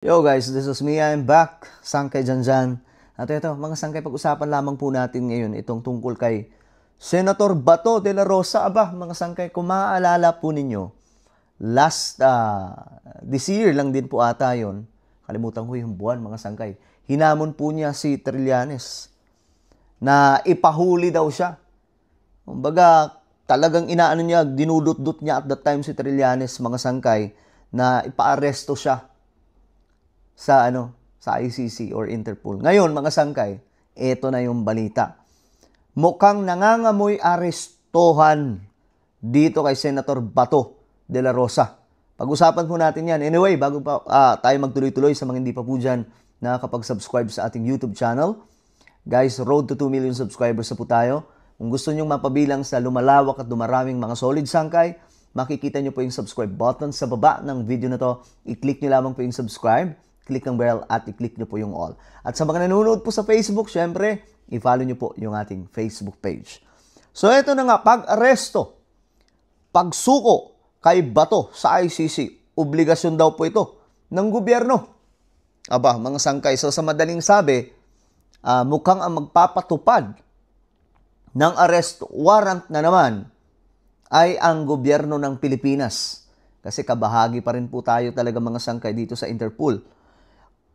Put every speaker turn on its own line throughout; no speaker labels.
Yo guys, this is me. I'm back. Sangkay Janjan. At ito, mga sangkay, pag-usapan lamang po natin ngayon itong tungkol kay Senator Bato de la Rosa. Aba, mga sangkay, kung maaalala po ninyo, this year lang din po ata yun. Kalimutan ko yung buwan, mga sangkay. Hinamon po niya si Trillanes na ipahuli daw siya. Kumbaga, talagang inaano niya, dinudot-dot niya at that time si Trillanes, mga sangkay, na ipaaresto siya sa ICC or Interpol. Ngayon, mga sangkay, ito na yung balita. Mukhang nangangamoy arestohan dito kay Senator Bato de la Rosa. Pag-usapan po natin yan. Anyway, bago pa tayo magtuloy-tuloy sa mga hindi pa po dyan nakakapag-subscribe sa ating YouTube channel. Guys, road to 2 million subscribers na po tayo. Kung gusto nyong mapabilang sa lumalawak at dumaraming mga solid sangkay, makikita nyo po yung subscribe button sa baba ng video na to. I-click nyo lamang po yung subscribe, click ang bell at i-click nyo po yung all. At sa mga nanonood po sa Facebook, syempre, i-follow nyo po yung ating Facebook page. So ito na nga, pag-aresto, pagsuko kay Bato sa ICC, obligasyon daw po ito ng gobyerno. Aba, mga sangkay, so sa madaling sabi, mukhang ang magpapatupad ng arrest warrant na naman ay ang gobyerno ng Pilipinas. Kasi kabahagi pa rin po tayo talaga, mga sangkay, dito sa Interpol.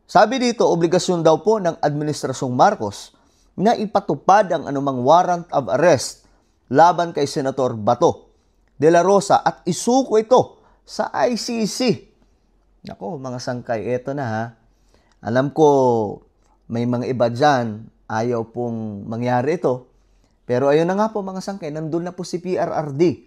Sabi dito, obligasyon daw po ng Administrasyong Marcos na ipatupad ang anumang warrant of arrest laban kay Senator Bato de la Rosa at isuko ito sa ICC. Nako, mga sangkay, eto na ha. Alam ko may mga iba dyan, ayaw pong mangyari ito. Pero ayun na nga po, mga sangkay, nandun na po si PRRD.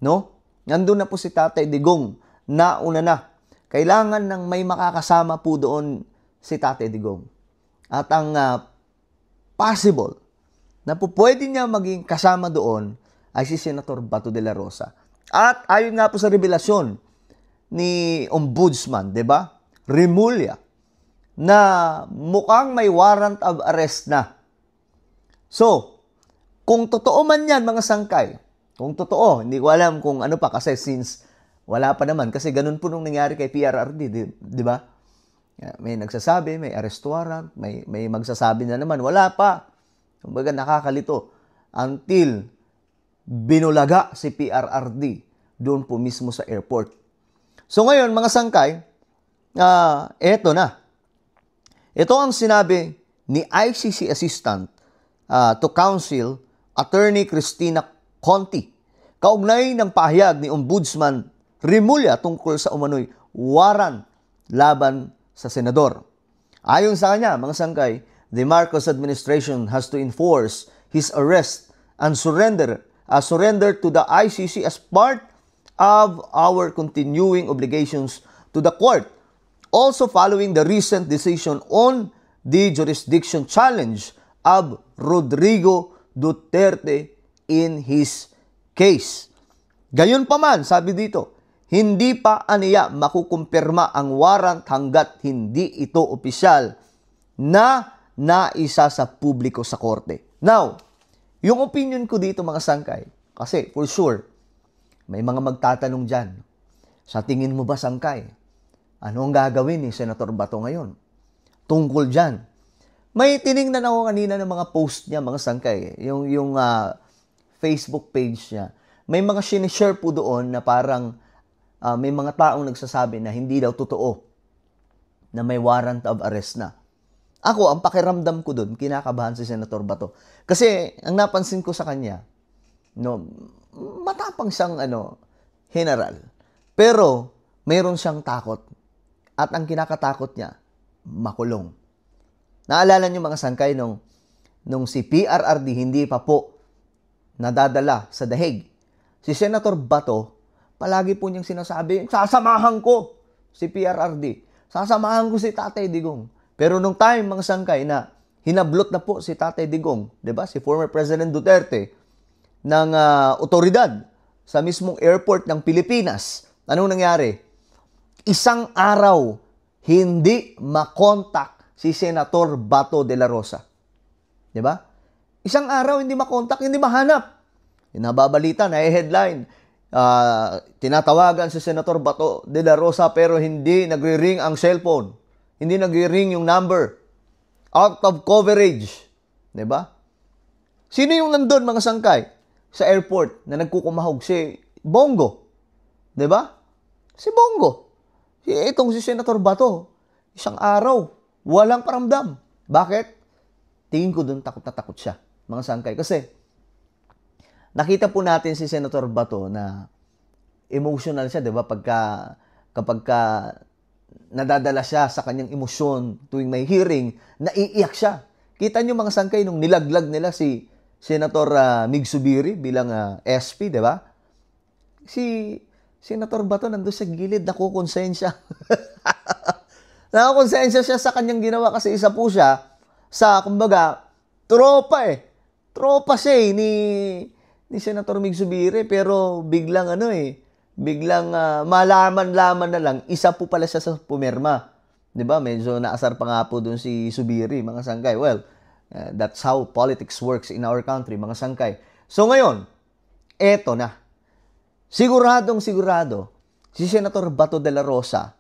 No? Nandun na po si Tatay Digong. Nauna na. Kailangan ng may makakasama po doon si Tatay Digong. At ang possible na po pwede niya maging kasama doon ay si Senator Bato de la Rosa. At ayon nga po sa revelasyon ni Ombudsman, 'di ba? Remulla, na mukhang may warrant of arrest na. So, kung totoo man yan, mga sangkay, kung totoo, hindi ko alam kung ano pa kasi since wala pa naman, kasi ganun po nung nangyari kay PRRD, di ba? May nagsasabi, may arrest warrant, may magsasabi na naman, wala pa. Kumbaga nakakalito. Until binulaga si PRRD doon po mismo sa airport. So ngayon, mga sangkay, eto na. Ito ang sinabi ni ICC Assistant to Counsel, Attorney Cristina Conti, kaugnay ng pahayag ni Ombudsman Remulla tungkol sa umano'y warrant laban sa senador. Ayon sa kanya, mga sangkay, the Marcos administration has to enforce his arrest and surrender to the ICC as part of our continuing obligations to the court. Also following the recent decision on the jurisdiction challenge of Rodrigo Duterte in his case. Gayunpaman, sabi dito, hindi pa aniya makukumpirma ang warrant hanggat hindi ito opisyal na naisa sa publiko sa korte. Now, yung opinion ko dito, mga sangkay, kasi for sure, may mga magtatanong dyan, sa tingin mo ba, sangkay, ano ang gagawin ni Senator Bato ngayon tungkol dyan? May tiningnan ako kanina ng mga post niya, mga sangkay, yung Facebook page niya. May mga sinishare po doon na parang may mga taong nagsasabi na hindi daw totoo na may warrant of arrest na. Ako, ang pakiramdam ko doon, kinakabahan si Senator Bato. Kasi ang napansin ko sa kanya, no, matapang siyang general. Pero mayroon siyang takot. At ang kinakatakot niya, makulong. Naalala niyo, mga sangkay, nung si PRRD hindi pa po nadadala sa The Hague. Si Senator Bato, palagi po niyang sinasabi, sasamahan ko si PRRD. Sasamahan ko si Tatay Digong. Pero nung time, mga sangkay, na hinablot na po si Tatay Digong, 'di ba? Si former President Duterte ng otoridad sa mismong airport ng Pilipinas. Anong nangyari? Isang araw hindi makontak si Senator Bato de la Rosa. 'Di ba? Isang araw hindi makontak, hindi mahanap. Nababalita, na headline, tinatawagan si Senator Bato de la Rosa pero hindi nagre-ring ang cellphone. Hindi nag-ring yung number. Out of coverage. 'Di ba? Sino yung nandun, mga sangkay? Sa airport na nagkukumahog? Si Bongo. 'Di ba? Si Bongo. Itong si Senator Bato. Isang araw. Walang paramdam. Bakit? Tingin ko doon takot na takot siya, mga sangkay. Kasi nakita po natin si Senator Bato na emotional siya, 'di ba? Kapag nadadala siya sa kanyang emosyon tuwing may hearing, naiiyak siya. Kita niyo, mga sangkay, nung nilaglag nila si Senator Mig Zubiri bilang SP, 'di ba? Si Senator Bato nandun sa gilid, nakukonsensya. Nakukonsensya siya sa kanyang ginawa kasi isa po siya sa, kumbaga, tropa eh. Tropa siya ni Senator Mig Zubiri, pero biglang malaman-laman na lang, isa po pala siya sa pumirma. 'Di ba? Medyo naasar pa nga po doon si Zubiri, mga sangkay. Well, that's how politics works in our country, mga sangkay. So ngayon, eto na. Siguradong sigurado, si Senator Bato de la Rosa,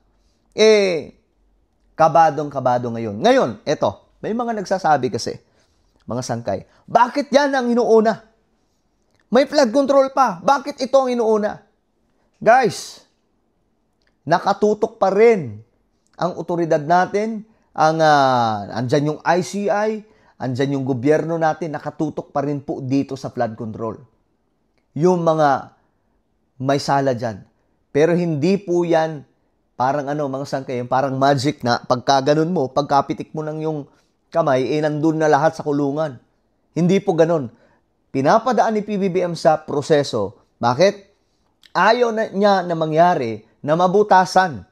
kabadong-kabado ngayon. Ngayon, eto, may mga nagsasabi kasi, mga sangkay, bakit yan ang inuuna? May flood control pa. Bakit ito ang inuuna? Guys, nakatutok pa rin ang otoridad natin, andyan yung ICI, andyan yung gobyerno natin, nakatutok pa rin po dito sa flood control. Yung mga may sala dyan. Pero hindi po yan parang mga sangkay, parang magic na pagka ganun mo, pagkapitik mo ng yung kamay, nandun na lahat sa kulungan. Hindi po ganun. Pinapadaan ni PBBM sa proseso. Bakit? Ayaw niya na mangyari na mabutasan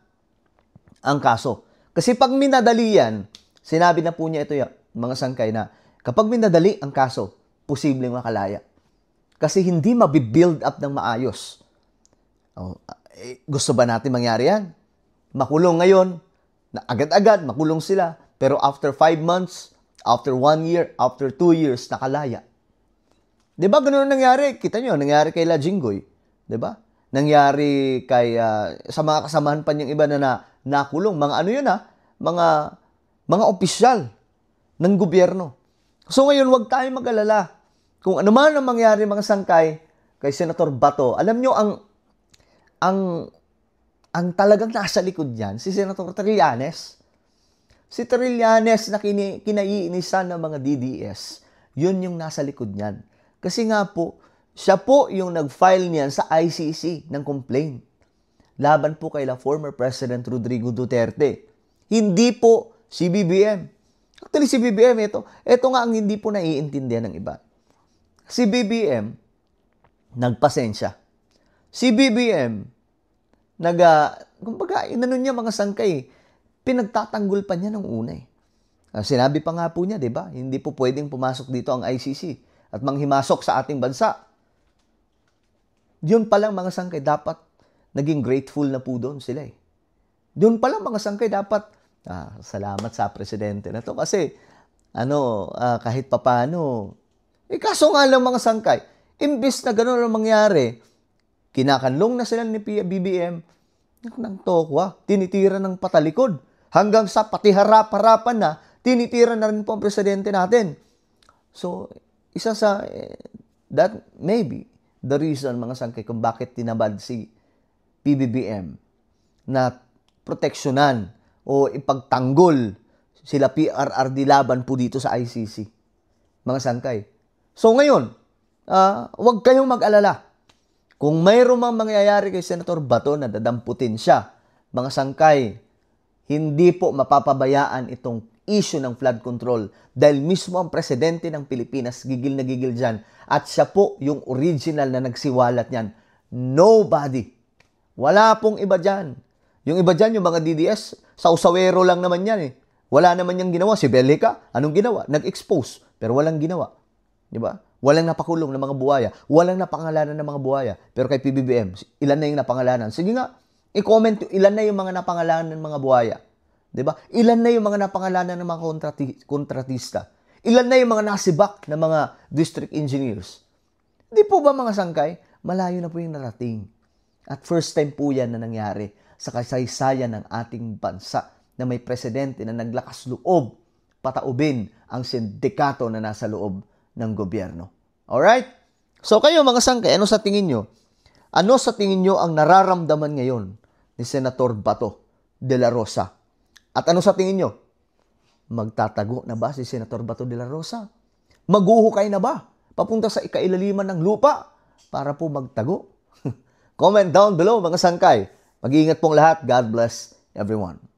ang kaso. Kasi pag minadali yan, sinabi na po niya ito, mga sangkay, na kapag minadali ang kaso, posibleng makalaya. Kasi hindi mabibuild up ng maayos. Gusto ba natin mangyari yan? Makulong ngayon, na agad-agad, makulong sila. Pero after 5 months, after 1 year, after 2 years, nakalaya. Diba ganun nangyari? Kita nyo, nangyari kay La Jinggoy. Diba? Nangyari kay, sa mga kasamahan pa niyang iba na nakulong. Mga mga opisyal ng gobyerno. So ngayon, huwag tayong mag-alala. Kung ano man ang mangyari, mga sangkay, kay Senator Bato, alam nyo, ang talagang nasa likod niyan, si Senator Trillanes. Si Trillanes na kinaiinisan ng mga DDS, yun yung nasa likod niyan. Kasi nga po, siya po yung nag-file niyan sa ICC ng complaint. Laban po kay former President Rodrigo Duterte. Hindi po si BBM. Actually, si BBM, ito nga ang hindi po naiintindihan ng iba. Si BBM, nagpasensya. Si BBM, kumbaga, inano niya, mga sangkay, pinagtatanggol pa niya nung una eh. Sinabi pa nga po niya, di ba? Hindi po pwedeng pumasok dito ang ICC at manghimasok sa ating bansa. Yun pa lang, mga sangkay, dapat naging grateful na po doon sila eh. Yun pa lang, mga sangkay, dapat salamat sa presidente na to kasi kahit papano, kaso nga lang, mga sangkay, imbis na gano'n ang mangyari, kinakanlong na sila ni BBM, ng tokwa, tinitira ng patalikod, hanggang sa pati harap-harapan na, tinitira na rin po ang presidente natin. So, isa sa, that maybe, the reason, mga sangkay, kung bakit tinabad si PBBM na proteksyonan o ipagtanggol sila PRRD laban po dito sa ICC. Mga sangkay. So ngayon, huwag kayong mag-alala. Kung mayroon mang mangyayari kay Senator Bato na dadamputin siya, mga sangkay, hindi po mapapabayaan itong issue ng flood control dahil mismo ang presidente ng Pilipinas gigil na gigil dyan at siya po yung original na nagsiwalat niyan. Nobody. Wala pong iba dyan. Yung iba dyan, yung mga DDS, sausawero lang naman yan eh. Wala naman yung ginawa. Si Belica, anong ginawa? Nag-expose, pero walang ginawa. Di ba? Walang napakulong ng mga buhaya. Walang napangalanan ng mga buhaya. Pero kay PBBM, ilan na yung napangalanan? Sige nga, i-comment ilan na yung mga napangalanan ng mga buhaya. Diba? Ilan na yung mga napangalanan ng mga kontratista? Ilan na yung mga nasibak na mga district engineers? Di po ba, mga sangkay? Malayo na po yung narating. At first time po yan na nangyari sa kasaysayan ng ating bansa. na may presidente na naglakas loob pataubin ang sindikato na nasa loob ng gobyerno. Alright? So kayo mga sangkay, ano sa tingin nyo? Ano sa tingin nyo ang nararamdaman ngayon ni Senator Bato de la Rosa? At ano sa tingin nyo? Magtatago na ba si Senator Bato de la Rosa? Maghuhukay na ba papunta sa ikailaliman ng lupa para po magtago? Comment down below mga sangkay. Mag-iingat pong lahat. God bless everyone.